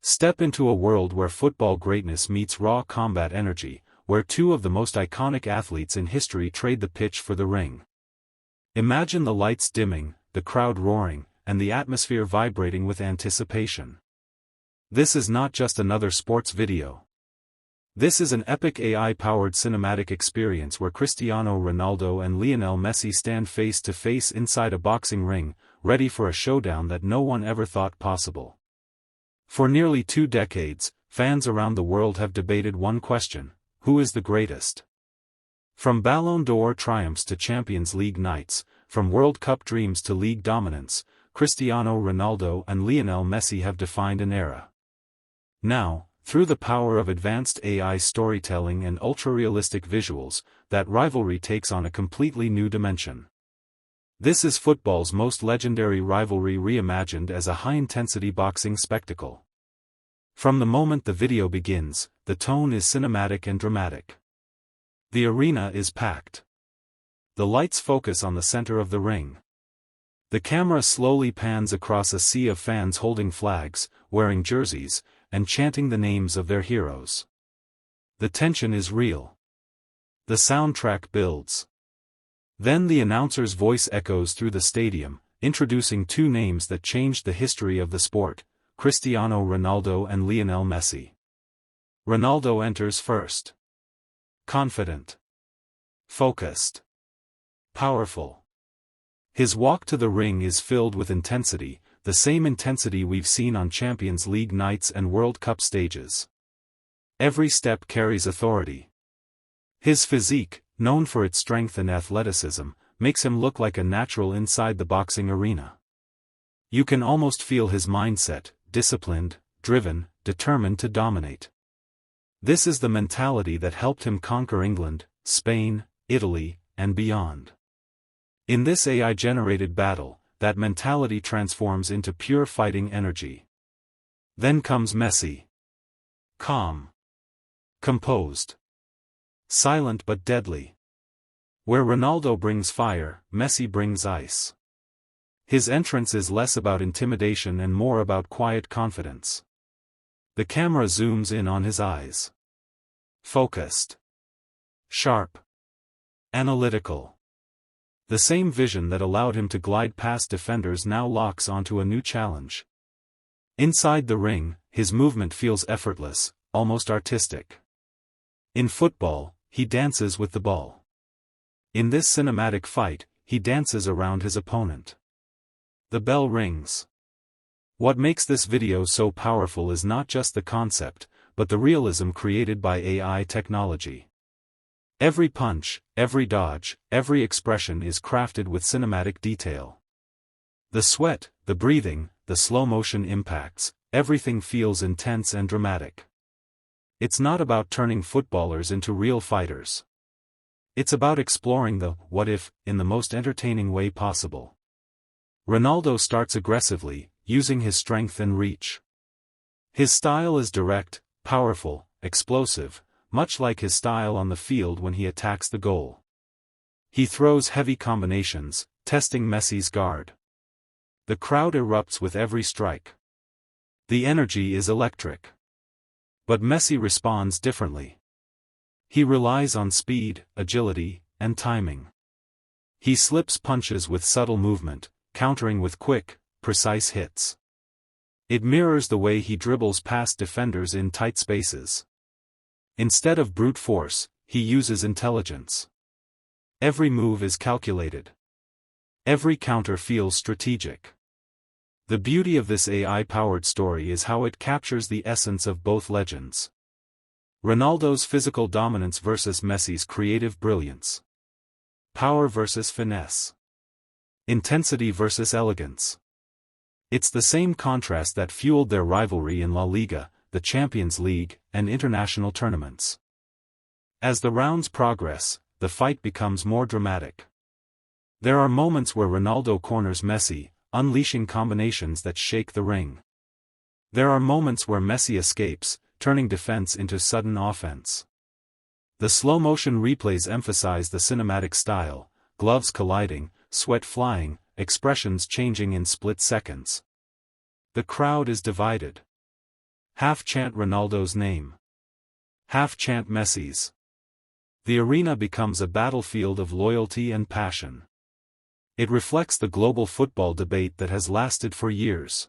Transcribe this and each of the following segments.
Step into a world where football greatness meets raw combat energy, where two of the most iconic athletes in history trade the pitch for the ring. Imagine the lights dimming, the crowd roaring, and the atmosphere vibrating with anticipation. This is not just another sports video. This is an epic AI-powered cinematic experience where Cristiano Ronaldo and Lionel Messi stand face to face inside a boxing ring, ready for a showdown that no one ever thought possible. For nearly 2 decades, fans around the world have debated one question: who is the greatest? From Ballon d'Or triumphs to Champions League nights, from World Cup dreams to league dominance, Cristiano Ronaldo and Lionel Messi have defined an era. Now, through the power of advanced AI storytelling and ultra-realistic visuals, that rivalry takes on a completely new dimension. This is football's most legendary rivalry reimagined as a high-intensity boxing spectacle. From the moment the video begins, the tone is cinematic and dramatic. The arena is packed. The lights focus on the center of the ring. The camera slowly pans across a sea of fans holding flags, wearing jerseys, and chanting the names of their heroes. The tension is real. The soundtrack builds. Then the announcer's voice echoes through the stadium, introducing two names that changed the history of the sport: Cristiano Ronaldo and Lionel Messi. Ronaldo enters first. Confident. Focused. Powerful. His walk to the ring is filled with intensity, the same intensity we've seen on Champions League nights and World Cup stages. Every step carries authority. His physique, known for its strength and athleticism, makes him look like a natural inside the boxing arena. You can almost feel his mindset: disciplined, driven, determined to dominate. This is the mentality that helped him conquer England, Spain, Italy, and beyond. In this AI-generated battle, that mentality transforms into pure fighting energy. Then comes Messi. Calm. Composed. Silent but deadly. Where Ronaldo brings fire, Messi brings ice. His entrance is less about intimidation and more about quiet confidence. The camera zooms in on his eyes. Focused. Sharp. Analytical. The same vision that allowed him to glide past defenders now locks onto a new challenge. Inside the ring, his movement feels effortless, almost artistic. In football, he dances with the ball. In this cinematic fight, he dances around his opponent. The bell rings. What makes this video so powerful is not just the concept, but the realism created by AI technology. Every punch, every dodge, every expression is crafted with cinematic detail. The sweat, the breathing, the slow-motion impacts, everything feels intense and dramatic. It's not about turning footballers into real fighters. It's about exploring the what if in the most entertaining way possible. Ronaldo starts aggressively, using his strength and reach. His style is direct, powerful, explosive, much like his style on the field when he attacks the goal. He throws heavy combinations, testing Messi's guard. The crowd erupts with every strike. The energy is electric. But Messi responds differently. He relies on speed, agility, and timing. He slips punches with subtle movement, countering with quick, precise hits. It mirrors the way he dribbles past defenders in tight spaces. Instead of brute force, he uses intelligence. Every move is calculated. Every counter feels strategic. The beauty of this AI-powered story is how it captures the essence of both legends. Ronaldo's physical dominance versus Messi's creative brilliance. Power versus finesse. Intensity versus elegance. It's the same contrast that fueled their rivalry in La Liga, the Champions League, and international tournaments. As the rounds progress, the fight becomes more dramatic. There are moments where Ronaldo corners Messi, unleashing combinations that shake the ring. There are moments where Messi escapes, turning defense into sudden offense. The slow-motion replays emphasize the cinematic style, gloves colliding, sweat flying, expressions changing in split seconds. The crowd is divided. Half chant Ronaldo's name. Half chant Messi's. The arena becomes a battlefield of loyalty and passion. It reflects the global football debate that has lasted for years.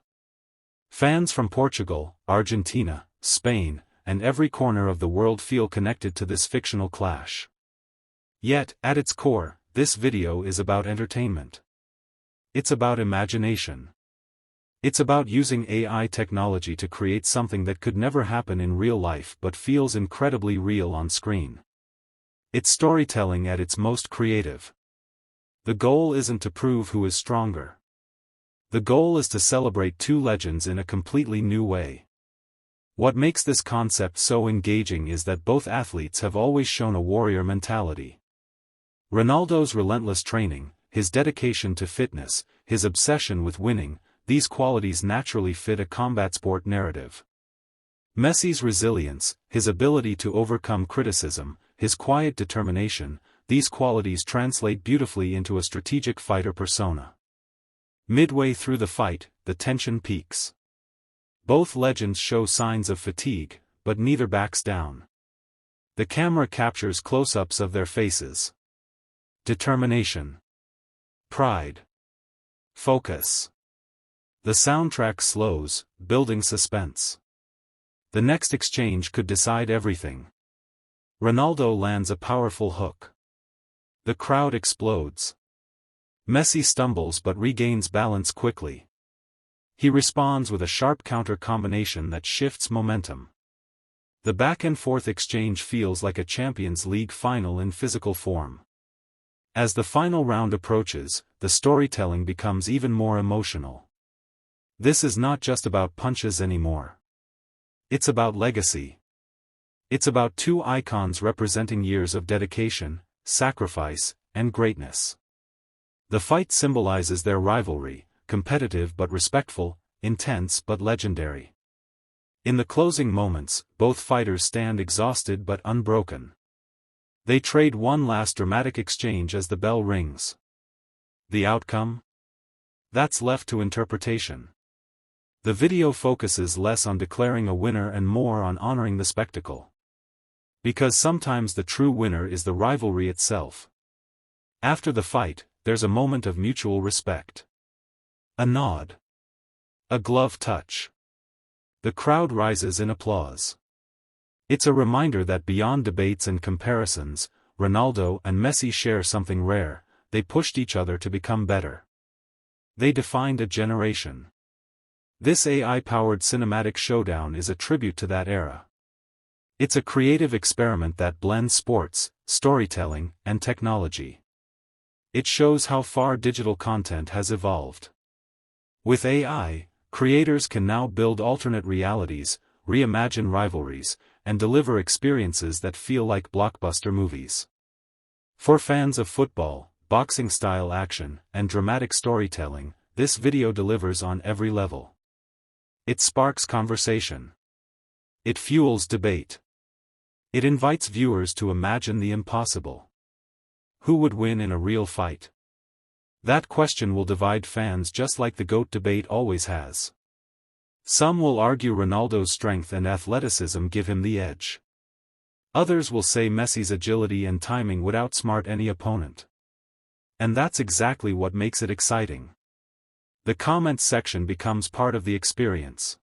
Fans from Portugal, Argentina, Spain, and every corner of the world feel connected to this fictional clash. Yet, at its core, this video is about entertainment. It's about imagination. It's about using AI technology to create something that could never happen in real life but feels incredibly real on screen. It's storytelling at its most creative. The goal isn't to prove who is stronger. The goal is to celebrate two legends in a completely new way. What makes this concept so engaging is that both athletes have always shown a warrior mentality. Ronaldo's relentless training, his dedication to fitness, his obsession with winning, these qualities naturally fit a combat sport narrative. Messi's resilience, his ability to overcome criticism, his quiet determination, these qualities translate beautifully into a strategic fighter persona. Midway through the fight, the tension peaks. Both legends show signs of fatigue, but neither backs down. The camera captures close-ups of their faces. Determination. Pride. Focus. The soundtrack slows, building suspense. The next exchange could decide everything. Ronaldo lands a powerful hook. The crowd explodes. Messi stumbles but regains balance quickly. He responds with a sharp counter combination that shifts momentum. The back-and-forth exchange feels like a Champions League final in physical form. As the final round approaches, the storytelling becomes even more emotional. This is not just about punches anymore. It's about legacy. It's about two icons representing years of dedication, sacrifice, and greatness. The fight symbolizes their rivalry, competitive but respectful, intense but legendary. In the closing moments, both fighters stand exhausted but unbroken. They trade one last dramatic exchange as the bell rings. The outcome? That's left to interpretation. The video focuses less on declaring a winner and more on honoring the spectacle. Because sometimes the true winner is the rivalry itself. After the fight, there's a moment of mutual respect. A nod. A glove touch. The crowd rises in applause. It's a reminder that beyond debates and comparisons, Ronaldo and Messi share something rare: they pushed each other to become better. They defined a generation. This AI-powered cinematic showdown is a tribute to that era. It's a creative experiment that blends sports, storytelling, and technology. It shows how far digital content has evolved. With AI, creators can now build alternate realities, reimagine rivalries, and deliver experiences that feel like blockbuster movies. For fans of football, boxing-style action, and dramatic storytelling, this video delivers on every level. It sparks conversation. It fuels debate. It invites viewers to imagine the impossible. Who would win in a real fight? That question will divide fans just like the GOAT debate always has. Some will argue Ronaldo's strength and athleticism give him the edge. Others will say Messi's agility and timing would outsmart any opponent. And that's exactly what makes it exciting. The comments section becomes part of the experience.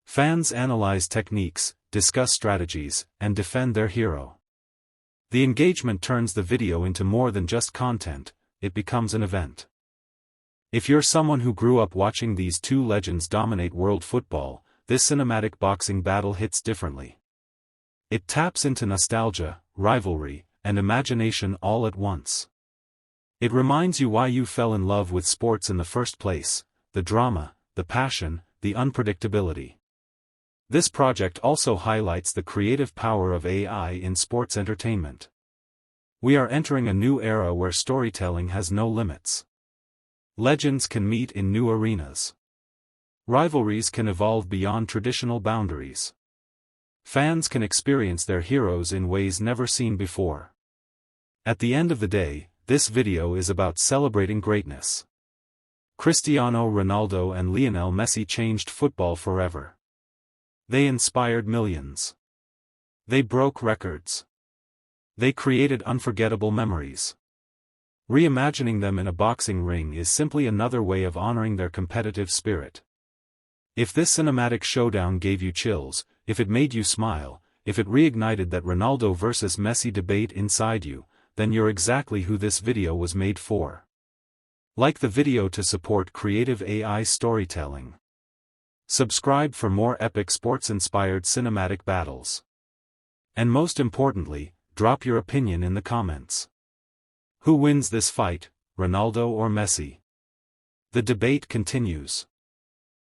Fans analyze techniques, discuss strategies, and defend their hero. The engagement turns the video into more than just content, it becomes an event. If you're someone who grew up watching these two legends dominate world football, this cinematic boxing battle hits differently. It taps into nostalgia, rivalry, and imagination all at once. It reminds you why you fell in love with sports in the first place: the drama, the passion, the unpredictability. This project also highlights the creative power of AI in sports entertainment. We are entering a new era where storytelling has no limits. Legends can meet in new arenas. Rivalries can evolve beyond traditional boundaries. Fans can experience their heroes in ways never seen before. At the end of the day, this video is about celebrating greatness. Cristiano Ronaldo and Lionel Messi changed football forever. They inspired millions. They broke records. They created unforgettable memories. Reimagining them in a boxing ring is simply another way of honoring their competitive spirit. If this cinematic showdown gave you chills, if it made you smile, if it reignited that Ronaldo versus Messi debate inside you, then you're exactly who this video was made for. Like the video to support creative AI storytelling. Subscribe for more epic sports-inspired cinematic battles. And most importantly, drop your opinion in the comments. Who wins this fight, Ronaldo or Messi? The debate continues.